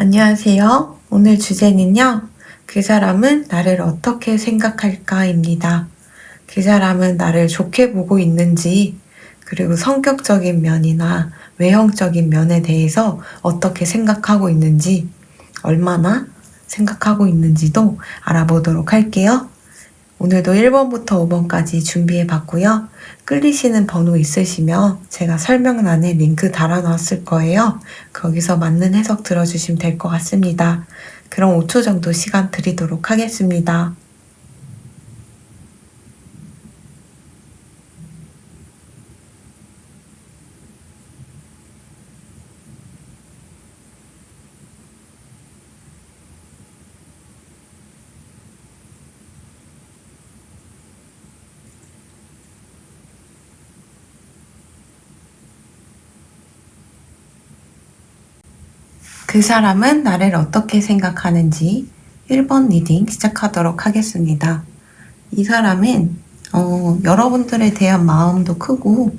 안녕하세요. 오늘 주제는요. 그 사람은 나를 어떻게 생각할까입니다. 그 사람은 나를 좋게 보고 있는지, 그리고 성격적인 면이나 외형적인 면에 대해서 어떻게 생각하고 있는지, 얼마나 생각하고 있는지도 알아보도록 할게요. 오늘도 1번부터 5번까지 준비해 봤고요. 끌리시는 번호 있으시면 제가 설명란에 링크 달아놨을 거예요. 거기서 맞는 해석 들어주시면 될 것 같습니다. 그럼 5초 정도 시간 드리도록 하겠습니다. 그 사람은 나를 어떻게 생각하는지 1번 리딩 시작하도록 하겠습니다. 이 사람은 여러분들에 대한 마음도 크고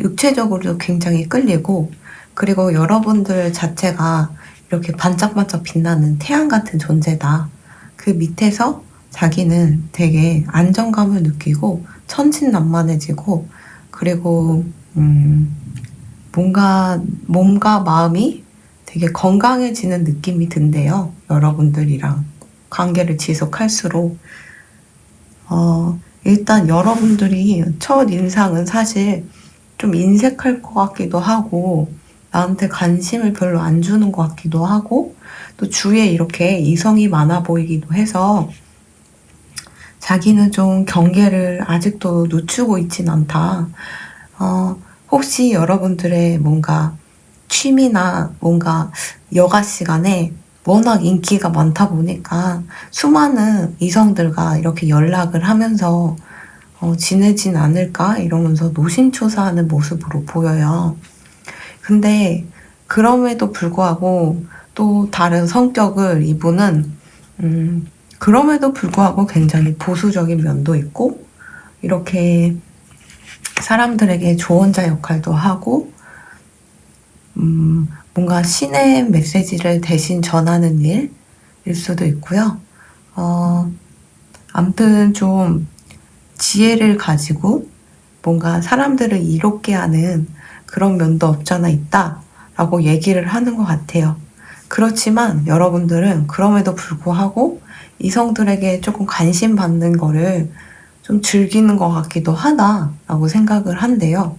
육체적으로도 굉장히 끌리고, 그리고 여러분들 자체가 이렇게 반짝반짝 빛나는 태양 같은 존재다. 그 밑에서 자기는 되게 안정감을 느끼고 천진난만해지고, 그리고 뭔가 몸과 마음이 되게 건강해지는 느낌이 든대요. 여러분들이랑 관계를 지속할수록. 일단 여러분들이 첫 인상은 사실 좀 인색할 것 같기도 하고, 나한테 관심을 별로 안 주는 것 같기도 하고, 또 주위에 이렇게 이성이 많아 보이기도 해서 자기는 좀 경계를 아직도 늦추고 있진 않다. 혹시 여러분들의 뭔가 취미나 뭔가 여가 시간에 워낙 인기가 많다 보니까 수많은 이성들과 이렇게 연락을 하면서 지내진 않을까 이러면서 노심초사하는 모습으로 보여요. 근데 그럼에도 불구하고 또 다른 성격을 이분은 그럼에도 불구하고 굉장히 보수적인 면도 있고, 이렇게 사람들에게 조언자 역할도 하고, 뭔가 신의 메시지를 대신 전하는 일일 수도 있고요. 아무튼 좀 지혜를 가지고 뭔가 사람들을 이롭게 하는 그런 면도 없잖아 있다라고 얘기를 하는 것 같아요. 그렇지만 여러분들은 그럼에도 불구하고 이성들에게 조금 관심 받는 거를 좀 즐기는 것 같기도 하다라고 생각을 한대요.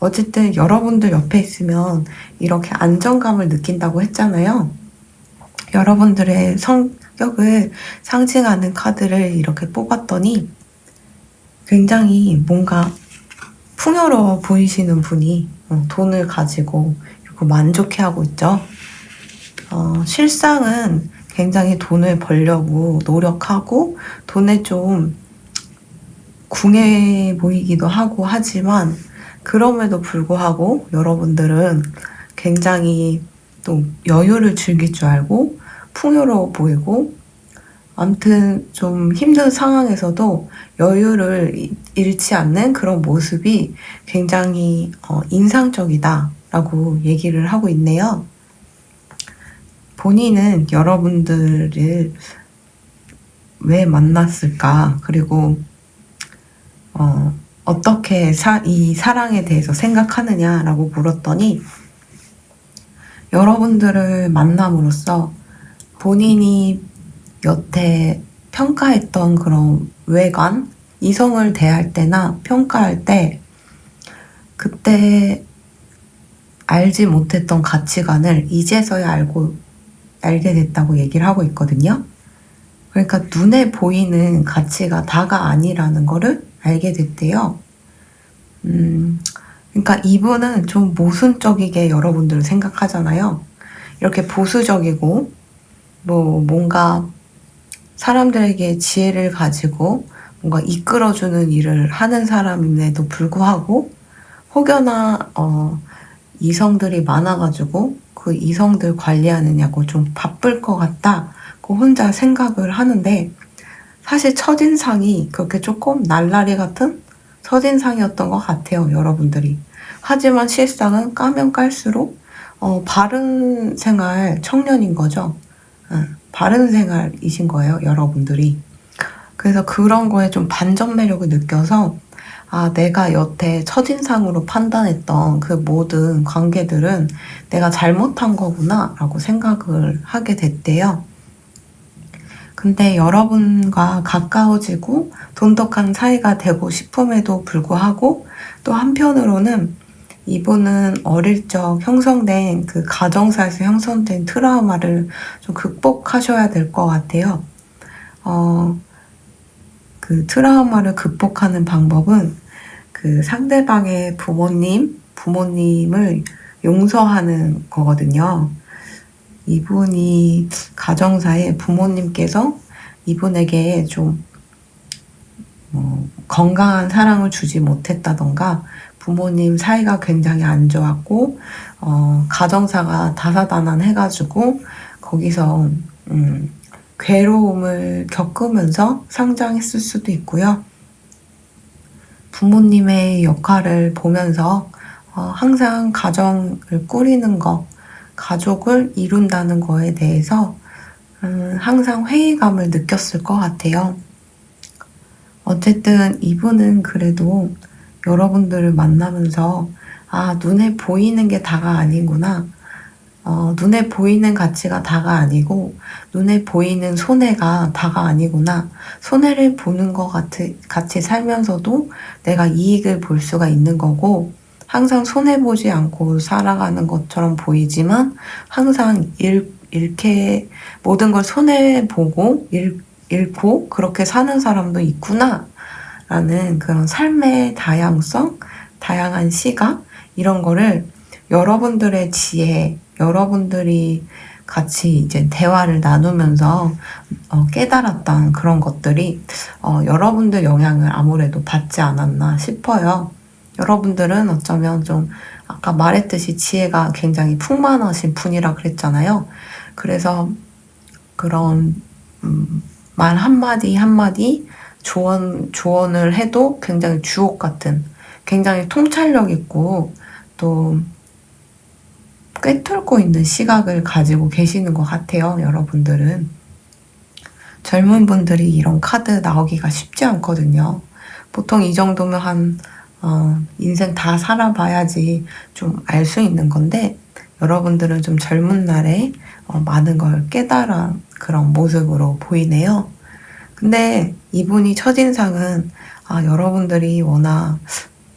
어쨌든 여러분들 옆에 있으면 이렇게 안정감을 느낀다고 했잖아요. 여러분들의 성격을 상징하는 카드를 이렇게 뽑았더니 굉장히 뭔가 풍요로워 보이시는 분이 돈을 가지고 이렇게 만족해하고 있죠. 실상은 굉장히 돈을 벌려고 노력하고 돈에 좀 궁해 보이기도 하고 하지만, 그럼에도 불구하고 여러분들은 굉장히 또 여유를 즐길 줄 알고 풍요로워 보이고, 아무튼 좀 힘든 상황에서도 여유를 잃지 않는 그런 모습이 굉장히 인상적이다라고 얘기를 하고 있네요. 본인은 여러분들을 왜 만났을까? 그리고 어떻게 이 사랑에 대해서 생각하느냐라고 물었더니, 여러분들을 만남으로써 본인이 여태 평가했던 그런 외관, 이성을 대할 때나 평가할 때 그때 알지 못했던 가치관을 이제서야 알게 됐다고 얘기를 하고 있거든요. 그러니까 눈에 보이는 가치가 다가 아니라는 거를 알게 됐대요. 그러니까 이분은 좀 모순적이게 여러분들을 생각하잖아요. 이렇게 보수적이고 뭔가 사람들에게 지혜를 가지고 뭔가 이끌어주는 일을 하는 사람임에도 불구하고 혹여나 이성들이 많아가지고 그 이성들 관리하느냐고 좀 바쁠 것 같다고 혼자 생각을 하는데, 사실 첫인상이 그렇게 조금 날라리 같은 첫인상이었던 것 같아요, 여러분들이. 하지만 실상은 까면 깔수록 바른 생활 청년인 거죠. 바른 생활이신 거예요, 여러분들이. 그래서 그런 거에 좀 반전 매력을 느껴서 내가 여태 첫인상으로 판단했던 그 모든 관계들은 내가 잘못한 거구나 라고 생각을 하게 됐대요. 근데 여러분과 가까워지고 돈독한 사이가 되고 싶음에도 불구하고 또 한편으로는 이분은 어릴 적 형성된 그 가정사에서 형성된 트라우마를 좀 극복하셔야 될 것 같아요. 그 트라우마를 극복하는 방법은 그 상대방의 부모님을 용서하는 거거든요. 이분이 가정사에 부모님께서 이분에게 좀 건강한 사랑을 주지 못했다던가 부모님 사이가 굉장히 안 좋았고 가정사가 다사다난해가지고 거기서 괴로움을 겪으면서 성장했을 수도 있고요. 부모님의 역할을 보면서 항상 가정을 꾸리는 것, 가족을 이룬다는 거에 대해서 항상 회의감을 느꼈을 것 같아요. 어쨌든 이분은 그래도 여러분들을 만나면서 눈에 보이는 게 다가 아니구나. 눈에 보이는 가치가 다가 아니고 눈에 보이는 손해가 다가 아니구나. 손해를 보는 것 같이 살면서도 내가 이익을 볼 수가 있는 거고 항상 손해보지 않고 살아가는 것처럼 보이지만 항상 이렇게 모든 걸 손해보고 잃고 그렇게 사는 사람도 있구나 라는 그런 삶의 다양성, 다양한 시각 이런 거를 여러분들의 지혜, 여러분들이 같이 이제 대화를 나누면서 깨달았던 그런 것들이 여러분들 영향을 아무래도 받지 않았나 싶어요. 여러분들은 어쩌면 좀 아까 말했듯이 지혜가 굉장히 풍만하신 분이라 그랬잖아요. 그래서 그런 말 한마디 한마디 조언을 해도 굉장히 주옥 같은, 굉장히 통찰력 있고 또 꿰뚫고 있는 시각을 가지고 계시는 것 같아요. 여러분들은. 젊은 분들이 이런 카드 나오기가 쉽지 않거든요. 보통 이 정도면 인생 다 살아봐야지 좀 알 수 있는 건데 여러분들은 좀 젊은 날에 많은 걸 깨달은 그런 모습으로 보이네요. 근데 이분이 첫인상은 여러분들이 워낙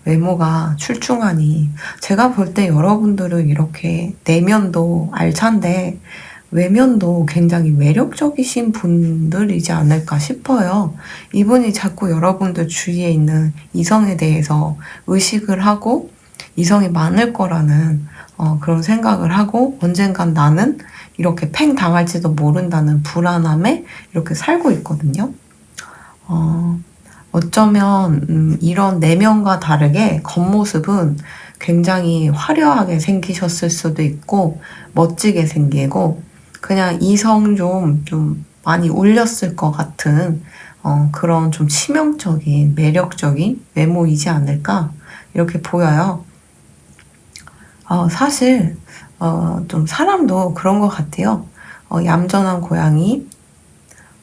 외모가 출중하니 제가 볼 때 여러분들은 이렇게 내면도 알찬데 외면도 굉장히 매력적이신 분들이지 않을까 싶어요. 이분이 자꾸 여러분들 주위에 있는 이성에 대해서 의식을 하고 이성이 많을 거라는 그런 생각을 하고 언젠간 나는 이렇게 팽 당할지도 모른다는 불안함에 이렇게 살고 있거든요. 어쩌면 이런 내면과 다르게 겉모습은 굉장히 화려하게 생기셨을 수도 있고 멋지게 생기고 그냥 이성 좀 많이 울렸을 것 같은 그런 좀 치명적인 매력적인 외모이지 않을까 이렇게 보여요. 사실 좀 사람도 그런 것 같아요. 얌전한 고양이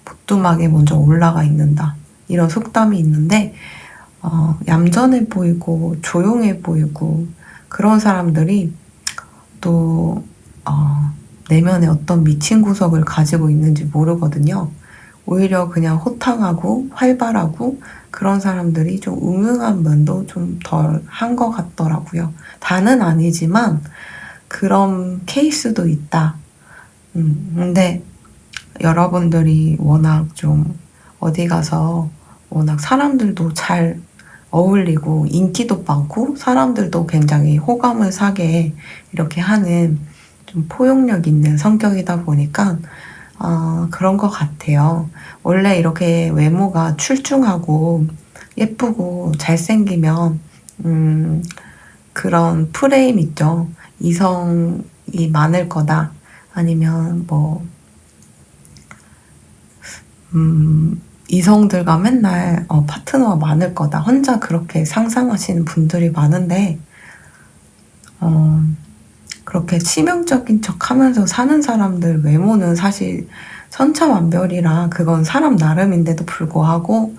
부뚜막에 먼저 올라가 있는다. 이런 속담이 있는데 얌전해 보이고 조용해 보이고 그런 사람들이 또 내면에 어떤 미친 구석을 가지고 있는지 모르거든요. 오히려 그냥 호탕하고 활발하고 그런 사람들이 좀 음흉한 면도 좀 덜 한 것 같더라고요. 다는 아니지만 그런 케이스도 있다. 근데 여러분들이 워낙 좀 어디 가서 워낙 사람들도 잘 어울리고 인기도 많고 사람들도 굉장히 호감을 사게 이렇게 하는 좀 포용력 있는 성격이다 보니까 그런 것 같아요. 원래 이렇게 외모가 출중하고 예쁘고 잘생기면 그런 프레임 있죠. 이성이 많을 거다. 아니면 이성들과 맨날 파트너가 많을 거다. 혼자 그렇게 상상하시는 분들이 많은데 그렇게 치명적인 척 하면서 사는 사람들 외모는 사실 천차만별이라 그건 사람 나름인데도 불구하고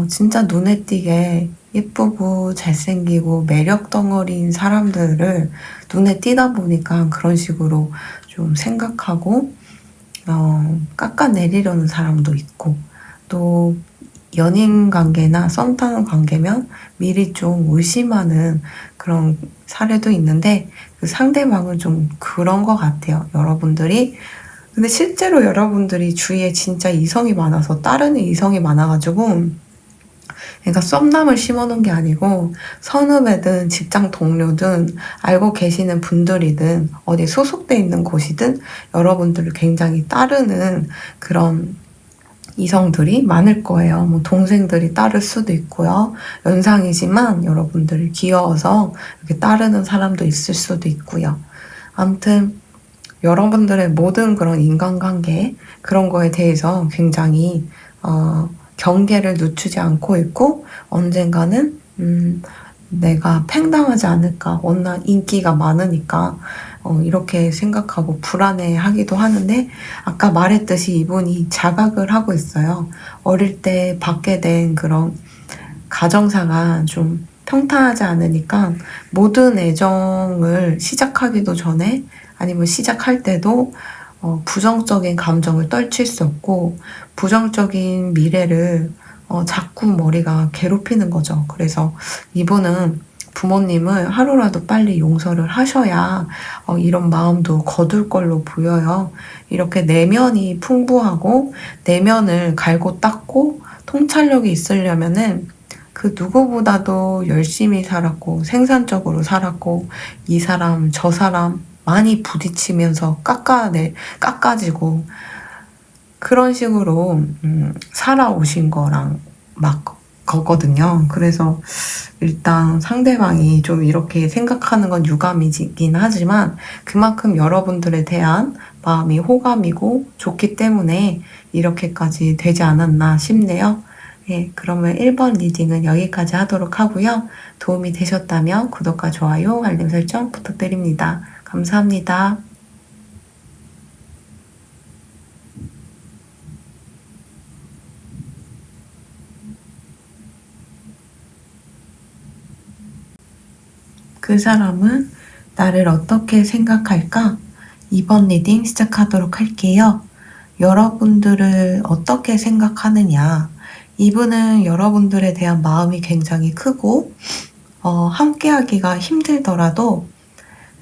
진짜 눈에 띄게 예쁘고 잘생기고 매력 덩어리인 사람들을 눈에 띄다 보니까 그런 식으로 좀 생각하고 깎아내리려는 사람도 있고, 또 연인 관계나 썸 타는 관계면 미리 좀 의심하는 그런 사례도 있는데, 그 상대방은 좀 그런 것 같아요. 근데 실제로 여러분들이 주위에 진짜 이성이 많아서 따르는 이성이 많아가지고, 그러니까 썸남을 심어놓은 게 아니고 선후배든 직장 동료든 알고 계시는 분들이든 어디 소속돼 있는 곳이든 여러분들을 굉장히 따르는 그런 이성들이 많을 거예요. 뭐 동생들이 따를 수도 있고요. 연상이지만 여러분들이 귀여워서 이렇게 따르는 사람도 있을 수도 있고요. 아무튼 여러분들의 모든 그런 인간관계 그런 거에 대해서 굉장히 경계를 늦추지 않고 있고, 언젠가는 내가 팽당하지 않을까, 워낙 인기가 많으니까 이렇게 생각하고 불안해하기도 하는데, 아까 말했듯이 이분이 자각을 하고 있어요. 어릴 때 받게 된 그런 가정사가 좀 평탄하지 않으니까 모든 애정을 시작하기도 전에 아니면 시작할 때도 부정적인 감정을 떨칠 수 없고, 부정적인 미래를 자꾸 머리가 괴롭히는 거죠. 그래서 이분은 부모님을 하루라도 빨리 용서를 하셔야 이런 마음도 거둘 걸로 보여요. 이렇게 내면이 풍부하고 내면을 갈고 닦고 통찰력이 있으려면은 그 누구보다도 열심히 살았고 생산적으로 살았고, 이 사람 저 사람 많이 부딪히면서 깎아지고 그런 식으로 살아오신 거랑 막 거거든요. 그래서 일단 상대방이 좀 이렇게 생각하는 건 유감이긴 하지만 그만큼 여러분들에 대한 마음이 호감이고 좋기 때문에 이렇게까지 되지 않았나 싶네요. 네, 그러면 1번 리딩은 여기까지 하도록 하고요. 도움이 되셨다면 구독과 좋아요, 알림 설정 부탁드립니다. 감사합니다. 그 사람은 나를 어떻게 생각할까? 2번 리딩 시작하도록 할게요. 여러분들을 어떻게 생각하느냐? 이분은 여러분들에 대한 마음이 굉장히 크고 함께하기가 힘들더라도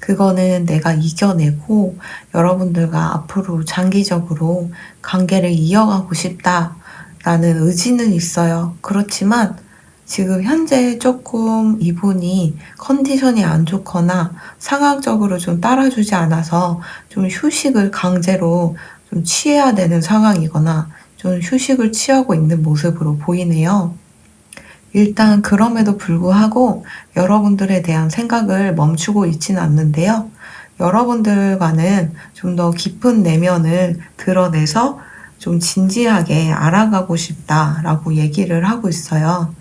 그거는 내가 이겨내고 여러분들과 앞으로 장기적으로 관계를 이어가고 싶다라는 의지는 있어요. 그렇지만 지금 현재 조금 이분이 컨디션이 안 좋거나 상황적으로 좀 따라주지 않아서 좀 휴식을 강제로 좀 취해야 되는 상황이거나 좀 휴식을 취하고 있는 모습으로 보이네요. 일단 그럼에도 불구하고 여러분들에 대한 생각을 멈추고 있지는 않는데요. 여러분들과는 좀 더 깊은 내면을 드러내서 좀 진지하게 알아가고 싶다라고 얘기를 하고 있어요.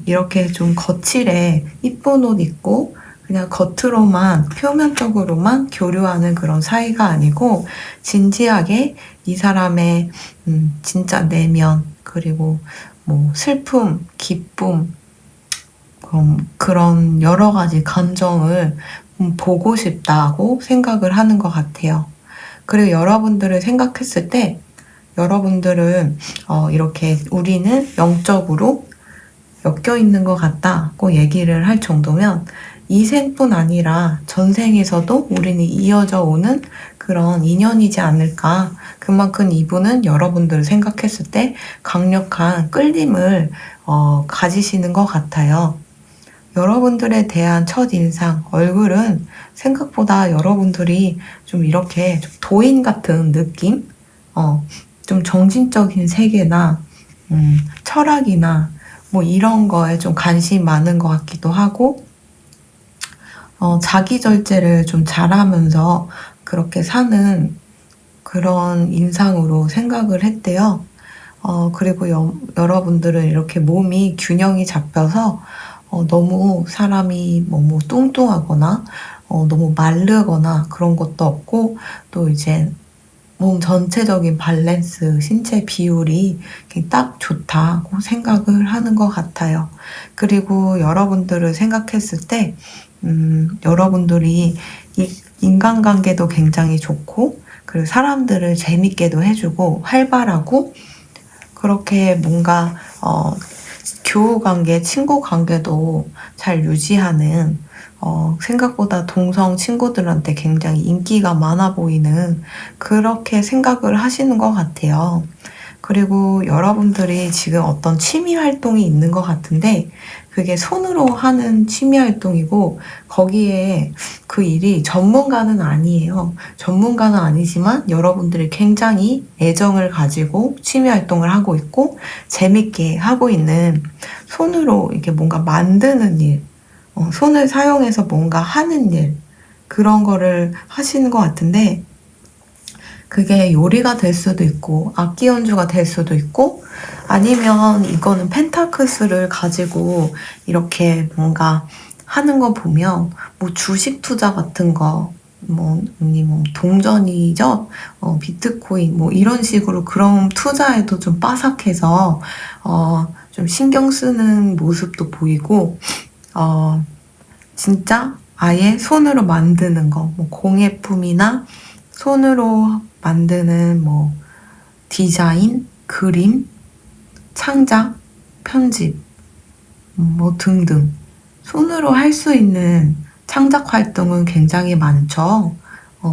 이렇게 좀 거칠에 이쁜 옷 입고 그냥 겉으로만 표면적으로만 교류하는 그런 사이가 아니고, 진지하게 이 사람의 진짜 내면, 그리고 뭐 슬픔, 기쁨, 그런 여러 가지 감정을 보고 싶다고 생각을 하는 것 같아요. 그리고 여러분들을 생각했을 때 여러분들은 이렇게 우리는 영적으로 엮여 있는 것 같다고 얘기를 할 정도면 이 생뿐 아니라 전생에서도 우리는 이어져 오는 그런 인연이지 않을까. 그만큼 이분은 여러분들을 생각했을 때 강력한 끌림을 가지시는 것 같아요. 여러분들에 대한 첫인상, 얼굴은 생각보다 여러분들이 좀 이렇게 좀 도인 같은 느낌? 좀 정신적인 세계나 철학이나 뭐 이런 거에 좀 관심 많은 것 같기도 하고, 자기 절제를 좀 잘하면서 그렇게 사는 그런 인상으로 생각을 했대요. 그리고 여러분들은 이렇게 몸이 균형이 잡혀서 너무 사람이 뭐 뚱뚱하거나 너무 마르거나 그런 것도 없고, 또 이제 몸 전체적인 밸런스, 신체 비율이 딱 좋다고 생각을 하는 것 같아요. 그리고 여러분들을 생각했을 때, 여러분들이 인간관계도 굉장히 좋고, 그리고 사람들을 재밌게도 해주고, 활발하고, 그렇게 뭔가, 교우관계, 친구관계도 잘 유지하는, 생각보다 동성 친구들한테 굉장히 인기가 많아 보이는 그렇게 생각을 하시는 것 같아요. 그리고 여러분들이 지금 어떤 취미 활동이 있는 것 같은데 그게 손으로 하는 취미 활동이고 거기에 그 일이 전문가는 아니에요. 전문가는 아니지만 여러분들이 굉장히 애정을 가지고 취미 활동을 하고 있고 재밌게 하고 있는 손으로 이게 뭔가 만드는 일, 손을 사용해서 뭔가 하는 일, 그런 거를 하시는 것 같은데, 그게 요리가 될 수도 있고, 악기 연주가 될 수도 있고, 아니면 이거는 펜타클스를 가지고 이렇게 뭔가 하는 거 보면, 뭐 주식 투자 같은 거, 아니면 동전이죠? 비트코인, 뭐 이런 식으로 그런 투자에도 좀 빠삭해서, 좀 신경 쓰는 모습도 보이고, 진짜 아예 손으로 만드는 거, 뭐 공예품이나 손으로 만드는 뭐 디자인, 그림, 창작, 편집, 뭐 등등. 손으로 할 수 있는 창작 활동은 굉장히 많죠.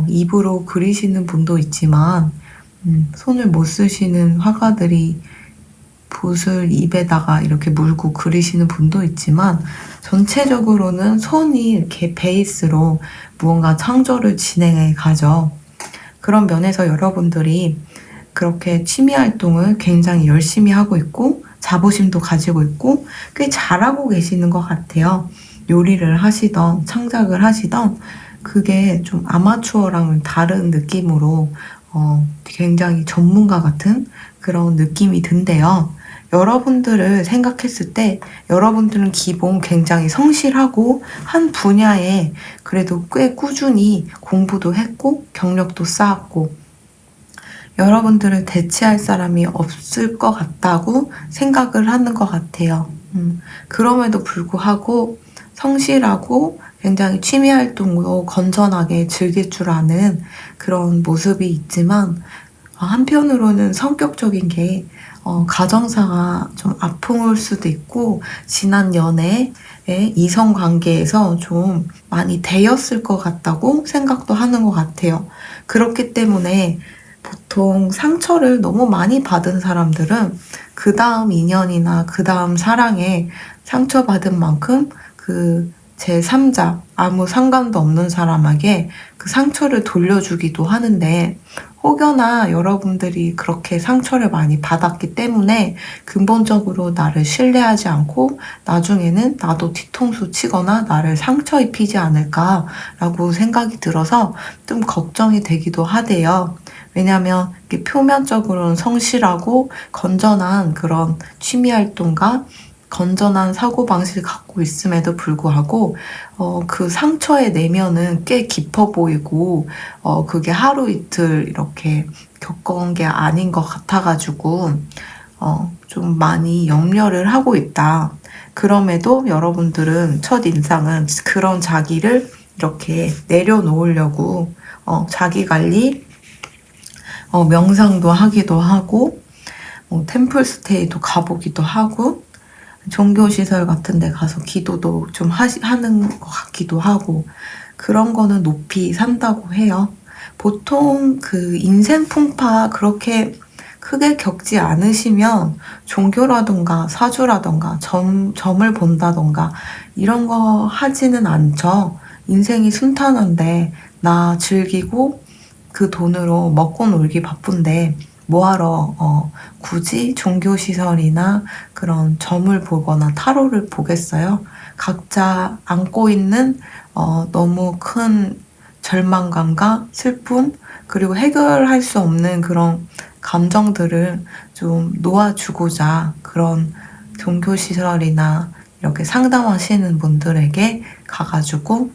입으로 그리시는 분도 있지만, 손을 못 쓰시는 화가들이 붓을 입에다가 이렇게 물고 그리시는 분도 있지만 전체적으로는 손이 이렇게 베이스로 무언가 창조를 진행해 가죠. 그런 면에서 여러분들이 그렇게 취미 활동을 굉장히 열심히 하고 있고 자부심도 가지고 있고 꽤 잘하고 계시는 것 같아요. 요리를 하시던 창작을 하시던 그게 좀 아마추어랑은 다른 느낌으로 굉장히 전문가 같은 그런 느낌이 든대요. 여러분들을 생각했을 때 여러분들은 기본 굉장히 성실하고 한 분야에 그래도 꽤 꾸준히 공부도 했고 경력도 쌓았고 여러분들을 대체할 사람이 없을 것 같다고 생각을 하는 것 같아요. 그럼에도 불구하고 성실하고 굉장히 취미 활동으로 건전하게 즐길 줄 아는 그런 모습이 있지만 한편으로는 성격적인 게 가정사가 좀 아픔일 수도 있고 지난 연애에 이성 관계에서 좀 많이 데였을 것 같다고 생각도 하는 것 같아요. 그렇기 때문에 보통 상처를 너무 많이 받은 사람들은 그 다음 인연이나 그 다음 사랑에 상처받은 만큼 그 제3자, 아무 상관도 없는 사람에게 그 상처를 돌려주기도 하는데 혹여나 여러분들이 그렇게 상처를 많이 받았기 때문에 근본적으로 나를 신뢰하지 않고 나중에는 나도 뒤통수 치거나 나를 상처 입히지 않을까라고 생각이 들어서 좀 걱정이 되기도 하대요. 왜냐하면 표면적으로는 성실하고 건전한 그런 취미 활동가 건전한 사고방식을 갖고 있음에도 불구하고, 그 상처의 내면은 꽤 깊어 보이고, 그게 하루 이틀 이렇게 겪어온 게 아닌 것 같아가지고, 좀 많이 염려를 하고 있다. 그럼에도 여러분들은 첫인상은 그런 자기를 이렇게 내려놓으려고, 자기 관리, 명상도 하기도 하고, 템플스테이도 가보기도 하고, 종교시설 같은 데 가서 기도도 좀 하는 것 같기도 하고, 그런 거는 높이 산다고 해요. 보통 그 인생 풍파 그렇게 크게 겪지 않으시면 종교라던가 사주라던가 점을 본다던가 이런 거 하지는 않죠. 인생이 순탄한데 나 즐기고 그 돈으로 먹고 놀기 바쁜데 뭐하러 굳이 종교시설이나 그런 점을 보거나 타로를 보겠어요? 각자 안고 있는 너무 큰 절망감과 슬픔 그리고 해결할 수 없는 그런 감정들을 좀 놓아주고자 그런 종교시설이나 이렇게 상담하시는 분들에게 가가지고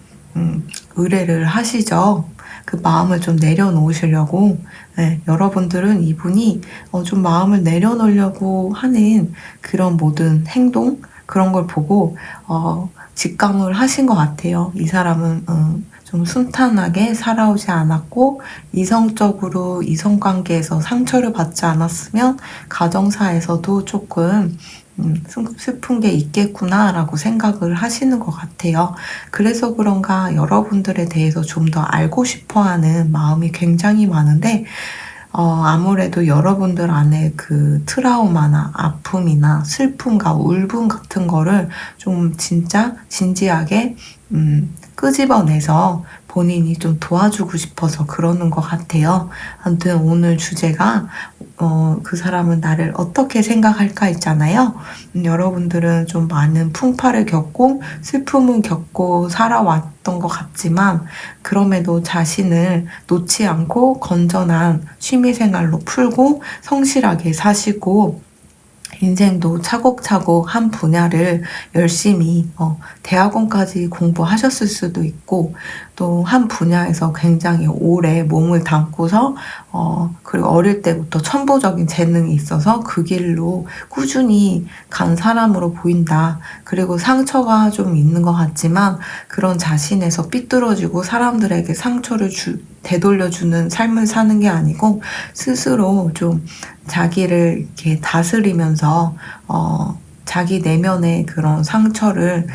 의뢰를 하시죠. 그 마음을 좀 내려놓으시려고. 네, 여러분들은 이분이 좀 마음을 내려놓으려고 하는 그런 모든 행동, 그런 걸 보고 직감을 하신 것 같아요. 이 사람은 좀 순탄하게 살아오지 않았고, 이성적으로 이성관계에서 상처를 받지 않았으면 가정사에서도 조금 슬픈 게 있겠구나라고 생각을 하시는 것 같아요. 그래서 그런가 여러분들에 대해서 좀 더 알고 싶어 하는 마음이 굉장히 많은데, 아무래도 여러분들 안에 그 트라우마나 아픔이나 슬픔과 울분 같은 거를 좀 진짜 진지하게, 끄집어내서 본인이 좀 도와주고 싶어서 그러는 것 같아요. 아무튼 오늘 주제가 그 사람은 나를 어떻게 생각할까 있잖아요. 여러분들은 좀 많은 풍파를 겪고 슬픔을 겪고 살아왔던 것 같지만, 그럼에도 자신을 놓지 않고 건전한 취미생활로 풀고 성실하게 사시고, 인생도 차곡차곡 한 분야를 열심히 대학원까지 공부하셨을 수도 있고, 또 한 분야에서 굉장히 오래 몸을 담고서 그리고 어릴 때부터 천부적인 재능이 있어서 그 길로 꾸준히 간 사람으로 보인다. 그리고 상처가 좀 있는 것 같지만 그런 자신에서 삐뚤어지고 사람들에게 상처를 되돌려주는 삶을 사는 게 아니고, 스스로 좀 자기를 이렇게 다스리면서 자기 내면의 그런 상처를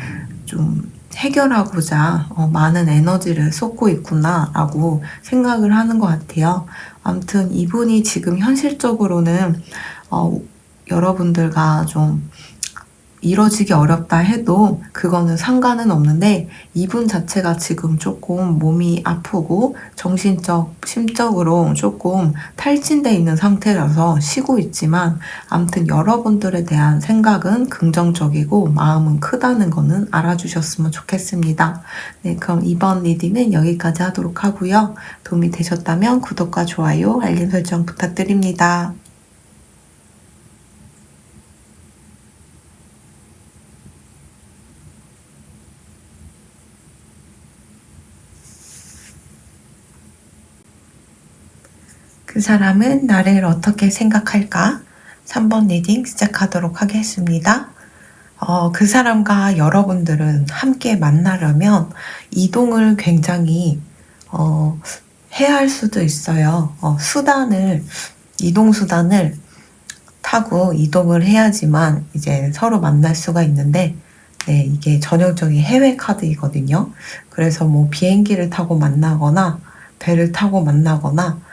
좀 해결하고자 많은 에너지를 쏟고 있구나라고 생각을 하는 것 같아요. 아무튼 이분이 지금 현실적으로는 여러분들과 좀 이뤄지기 어렵다 해도 그거는 상관은 없는데, 이분 자체가 지금 조금 몸이 아프고 정신적, 심적으로 조금 탈진돼 있는 상태라서 쉬고 있지만, 아무튼 여러분들에 대한 생각은 긍정적이고 마음은 크다는 거는 알아주셨으면 좋겠습니다. 네, 그럼 이번 리딩은 여기까지 하도록 하고요. 도움이 되셨다면 구독과 좋아요, 알림 설정 부탁드립니다. 그 사람은 나를 어떻게 생각할까? 3번 리딩 시작하도록 하겠습니다. 그 사람과 여러분들은 함께 만나려면 이동을 굉장히 해야 할 수도 있어요. 이동 수단을 타고 이동을 해야지만 이제 서로 만날 수가 있는데, 네, 이게 전형적인 해외 카드이거든요. 그래서 뭐 비행기를 타고 만나거나 배를 타고 만나거나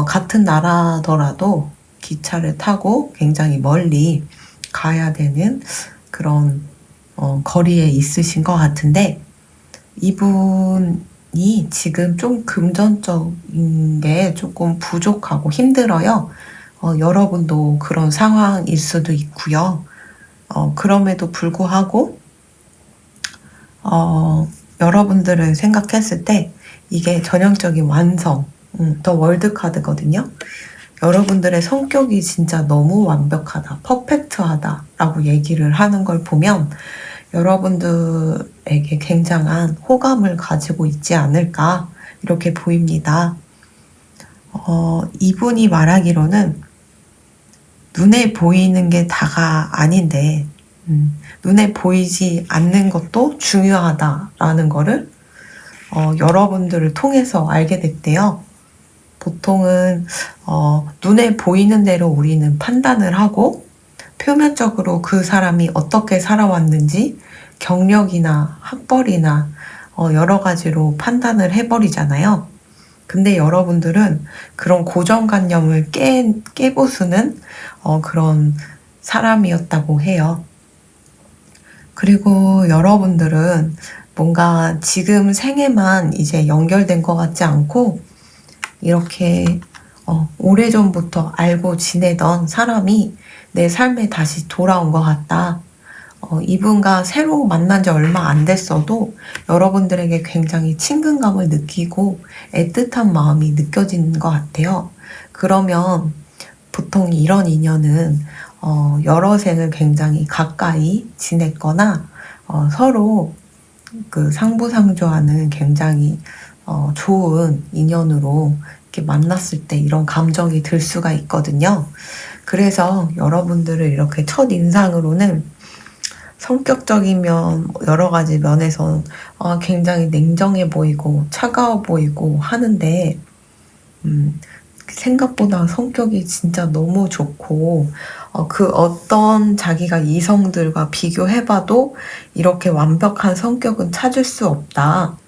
같은 나라더라도 기차를 타고 굉장히 멀리 가야 되는 그런 거리에 있으신 것 같은데, 이분이 지금 좀 금전적인 게 조금 부족하고 힘들어요. 여러분도 그런 상황일 수도 있고요. 그럼에도 불구하고 여러분들을 생각했을 때 이게 전형적인 완성, 더 월드 카드거든요. 여러분들의 성격이 진짜 너무 완벽하다, 퍼펙트하다 라고 얘기를 하는 걸 보면 여러분들에게 굉장한 호감을 가지고 있지 않을까 이렇게 보입니다. 이분이 말하기로는 눈에 보이는 게 다가 아닌데 눈에 보이지 않는 것도 중요하다라는 거를 여러분들을 통해서 알게 됐대요. 보통은 눈에 보이는 대로 우리는 판단을 하고 표면적으로 그 사람이 어떻게 살아왔는지 경력이나 학벌이나 여러 가지로 판단을 해버리잖아요. 근데 여러분들은 그런 고정관념을 깨부수는 그런 사람이었다고 해요. 그리고 여러분들은 뭔가 지금 생에만 이제 연결된 것 같지 않고, 이렇게 오래전부터 알고 지내던 사람이 내 삶에 다시 돌아온 것 같다. 이분과 새로 만난 지 얼마 안 됐어도 여러분들에게 굉장히 친근감을 느끼고 애틋한 마음이 느껴지는 것 같아요. 그러면 보통 이런 인연은 여러 생을 굉장히 가까이 지냈거나 서로 그 상부상조하는 굉장히 좋은 인연으로 이렇게 만났을 때 이런 감정이 들 수가 있거든요. 그래서 여러분들을 이렇게 첫 인상으로는 성격적인 면, 여러 가지 면에서 굉장히 냉정해 보이고 차가워 보이고 하는데 생각보다 성격이 진짜 너무 좋고 그 어떤 자기가 이성들과 비교해봐도 이렇게 완벽한 성격은 찾을 수 없다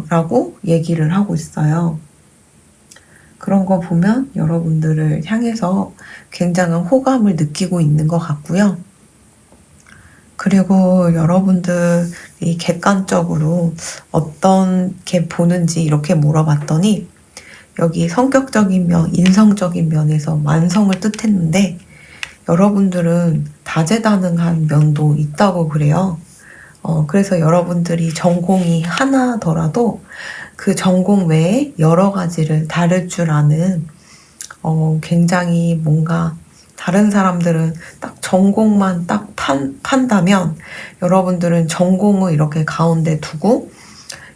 라고 얘기를 하고 있어요. 그런 거 보면 여러분들을 향해서 굉장한 호감을 느끼고 있는 것 같고요. 그리고 여러분들이 객관적으로 어떻게 보는지 이렇게 물어봤더니 여기 성격적인 면, 인성적인 면에서 완성을 뜻했는데 여러분들은 다재다능한 면도 있다고 그래요. 그래서 여러분들이 전공이 하나더라도 그 전공 외에 여러 가지를 다룰 줄 아는 굉장히 뭔가 다른 사람들은 딱 전공만 딱 판다면 여러분들은 전공을 이렇게 가운데 두고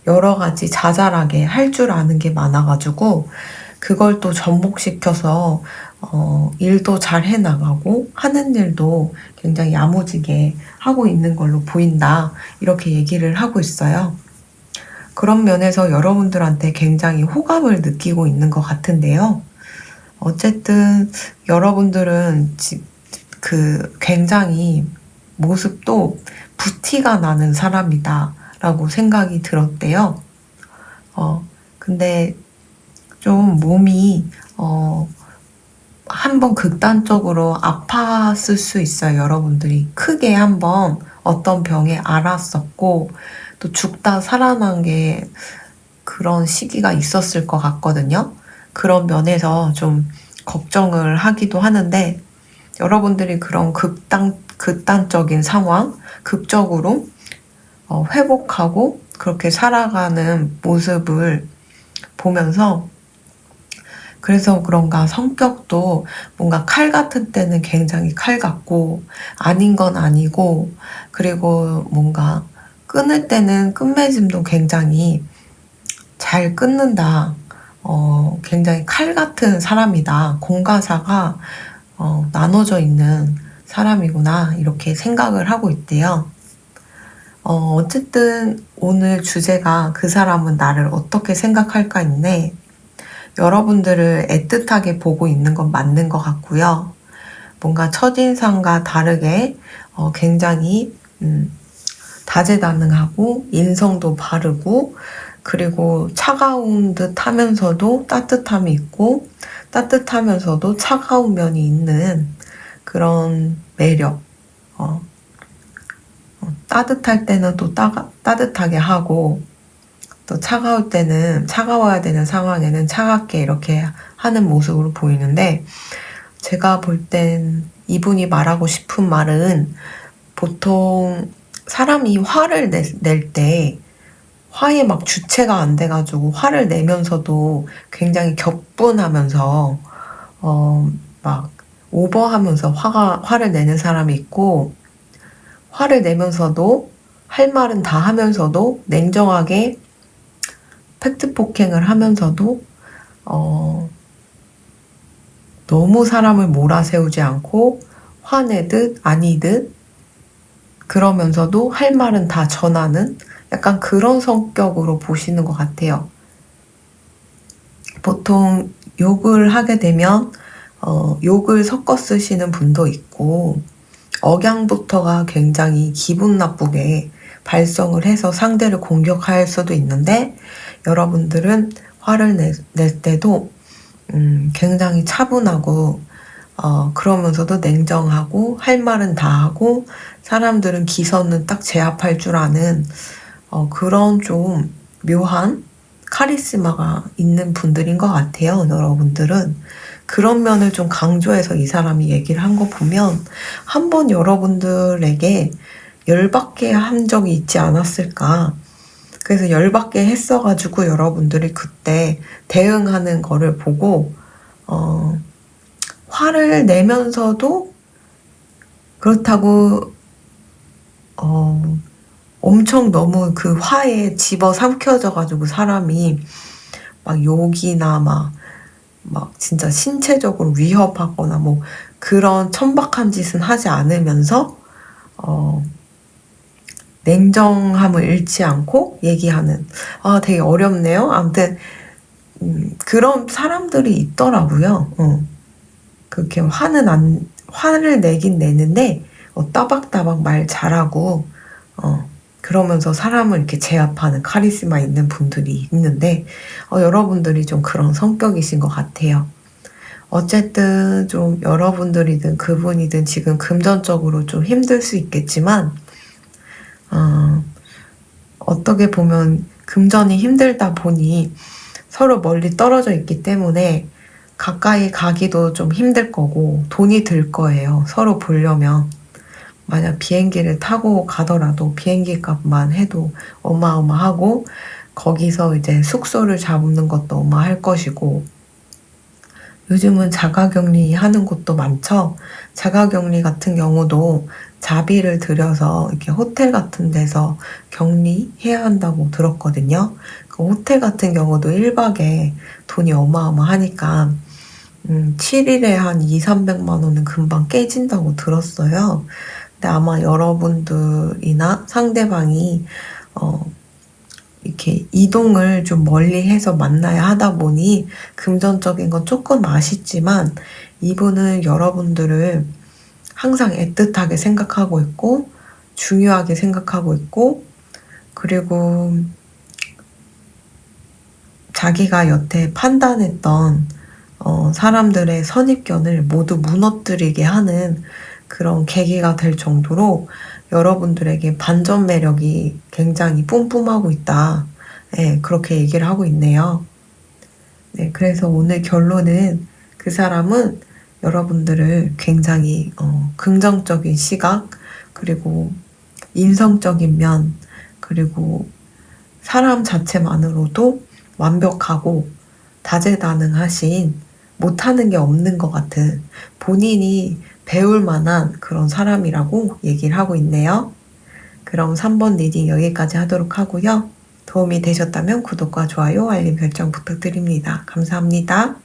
여러 가지 자잘하게 할 줄 아는 게 많아가지고 그걸 또 접목시켜서 일도 잘 해나가고 하는 일도 굉장히 야무지게 하고 있는 걸로 보인다. 이렇게 얘기를 하고 있어요. 그런 면에서 여러분들한테 굉장히 호감을 느끼고 있는 것 같은데요. 어쨌든 여러분들은 굉장히 모습도 부티가 나는 사람이다 라고 생각이 들었대요. 근데 좀 몸이 한번 극단적으로 아팠을 수 있어요. 여러분들이 크게 한번 어떤 병에 앓았었고 또 죽다 살아난 게 그런 시기가 있었을 것 같거든요. 그런 면에서 좀 걱정을 하기도 하는데 여러분들이 그런 극단적인 상황, 극적으로 회복하고 그렇게 살아가는 모습을 보면서 그래서 그런가 성격도 뭔가 칼 같은 때는 굉장히 칼 같고 아닌 건 아니고 그리고 뭔가 끊을 때는 끝맺음도 굉장히 잘 끊는다. 굉장히 칼 같은 사람이다. 공과사가 나눠져 있는 사람이구나. 이렇게 생각을 하고 있대요. 어쨌든 오늘 주제가 그 사람은 나를 어떻게 생각할까인데 여러분들을 애틋하게 보고 있는 건 맞는 것 같고요. 뭔가 첫인상과 다르게 굉장히 다재다능하고 인성도 바르고 그리고 차가운 듯 하면서도 따뜻함이 있고 따뜻하면서도 차가운 면이 있는 그런 매력. 따뜻할 때는 또 따뜻하게 하고 또 차가울 때는 차가워야 되는 상황에는 차갑게 이렇게 하는 모습으로 보이는데 제가 볼 땐 이분이 말하고 싶은 말은 보통 사람이 화를 낼 때 화에 막 주체가 안 돼가지고 화를 내면서도 굉장히 격분하면서 막 오버하면서 화를 내는 사람이 있고 화를 내면서도 할 말은 다 하면서도 냉정하게 팩트 폭행을 하면서도 너무 사람을 몰아세우지 않고 화내듯 아니듯 그러면서도 할 말은 다 전하는 약간 그런 성격으로 보시는 것 같아요. 보통 욕을 하게 되면 욕을 섞어 쓰시는 분도 있고 억양부터가 굉장히 기분 나쁘게 발성을 해서 상대를 공격할 수도 있는데 여러분들은 화를 낼 때도 굉장히 차분하고 그러면서도 냉정하고 할 말은 다 하고 사람들은 기선은 딱 제압할 줄 아는 그런 좀 묘한 카리스마가 있는 분들인 것 같아요. 여러분들은 그런 면을 좀 강조해서 이 사람이 얘기를 한 거 보면 한번 여러분들에게 열받게 한 적이 있지 않았을까. 그래서 열받게 했어가지고 여러분들이 그때 대응하는 거를 보고 화를 내면서도 그렇다고 엄청 너무 그 화에 집어삼켜져가지고 사람이 막 욕이나 막 진짜 신체적으로 위협하거나 뭐 그런 천박한 짓은 하지 않으면서 냉정함을 잃지 않고 얘기하는, 되게 어렵네요. 아무튼 그런 사람들이 있더라고요. 그렇게 화를 내긴 내는데 따박따박 말 잘하고 그러면서 사람을 이렇게 제압하는 카리스마 있는 분들이 있는데 여러분들이 좀 그런 성격이신 것 같아요. 어쨌든 좀 여러분들이든 그분이든 지금 금전적으로 좀 힘들 수 있겠지만 어떻게 보면 금전이 힘들다 보니 서로 멀리 떨어져 있기 때문에 가까이 가기도 좀 힘들 거고 돈이 들 거예요. 서로 보려면. 만약 비행기를 타고 가더라도 비행기 값만 해도 어마어마하고 거기서 이제 숙소를 잡는 것도 어마할 것이고 요즘은 자가격리 하는 곳도 많죠. 자가격리 같은 경우도 자비를 들여서 이렇게 호텔 같은 데서 격리해야 한다고 들었거든요. 그 호텔 같은 경우도 1박에 돈이 어마어마하니까 7일에 한 2, 300만 원은 금방 깨진다고 들었어요. 근데 아마 여러분들이나 상대방이 이렇게 이동을 좀 멀리 해서 만나야 하다 보니 금전적인 건 조금 아쉽지만 이분은 여러분들을 항상 애틋하게 생각하고 있고 중요하게 생각하고 있고 그리고 자기가 여태 판단했던 사람들의 선입견을 모두 무너뜨리게 하는 그런 계기가 될 정도로 여러분들에게 반전 매력이 굉장히 뿜뿜하고 있다. 네, 그렇게 얘기를 하고 있네요. 네, 그래서 오늘 결론은 그 사람은 여러분들을 굉장히 긍정적인 시각, 그리고 인성적인 면, 그리고 사람 자체만으로도 완벽하고 다재다능하신 못하는 게 없는 것 같은 본인이 배울 만한 그런 사람이라고 얘기를 하고 있네요. 그럼 3번 리딩 여기까지 하도록 하고요. 도움이 되셨다면 구독과 좋아요, 알림 설정 부탁드립니다. 감사합니다.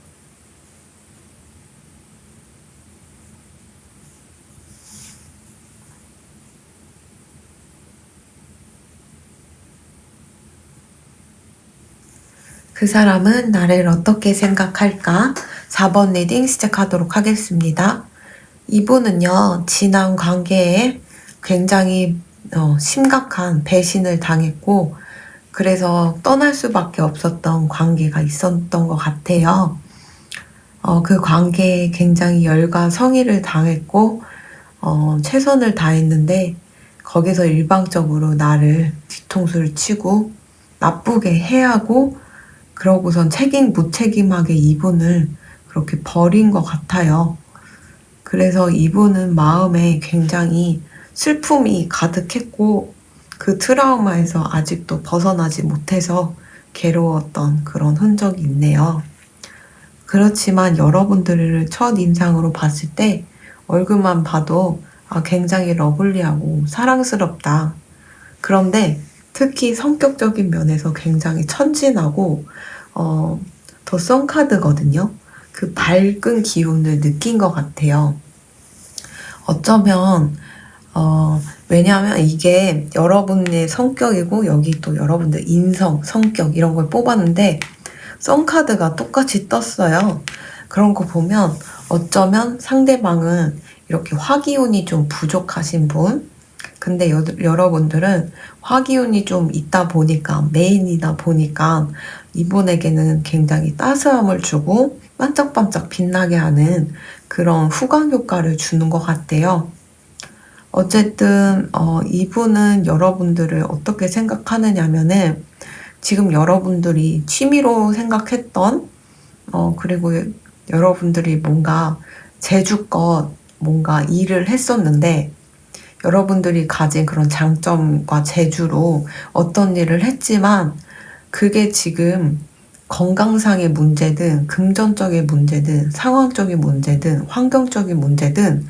그 사람은 나를 어떻게 생각할까? 4번 리딩 시작하도록 하겠습니다. 이분은요, 지난 관계에 굉장히 심각한 배신을 당했고 그래서 떠날 수밖에 없었던 관계가 있었던 것 같아요. 그 관계에 굉장히 열과 성의를 당했고 최선을 다했는데 거기서 일방적으로 나를 뒤통수를 치고 나쁘게 해하고 그러고선 무책임하게 이분을 그렇게 버린 것 같아요. 그래서 이분은 마음에 굉장히 슬픔이 가득했고 그 트라우마에서 아직도 벗어나지 못해서 괴로웠던 그런 흔적이 있네요. 그렇지만 여러분들을 첫인상으로 봤을 때 얼굴만 봐도 굉장히 러블리하고 사랑스럽다. 그런데 특히 성격적인 면에서 굉장히 천진하고 더 썬카드거든요. 그 밝은 기운을 느낀 것 같아요. 어쩌면 왜냐하면 이게 여러분의 성격이고 여기 또 여러분들 인성, 성격 이런 걸 뽑았는데 썬카드가 똑같이 떴어요. 그런 거 보면 어쩌면 상대방은 이렇게 화기운이 좀 부족하신 분, 근데 여러분들은 화기운이 좀 있다 보니까 메인이다 보니까 이분에게는 굉장히 따스함을 주고 반짝반짝 빛나게 하는 그런 후광 효과를 주는 것 같아요. 어쨌든 이분은 여러분들을 어떻게 생각하느냐면은 지금 여러분들이 취미로 생각했던 그리고 여러분들이 뭔가 재주껏 뭔가 일을 했었는데 여러분들이 가진 그런 장점과 재주로 어떤 일을 했지만 그게 지금 건강상의 문제든 금전적인 문제든 상황적인 문제든 환경적인 문제든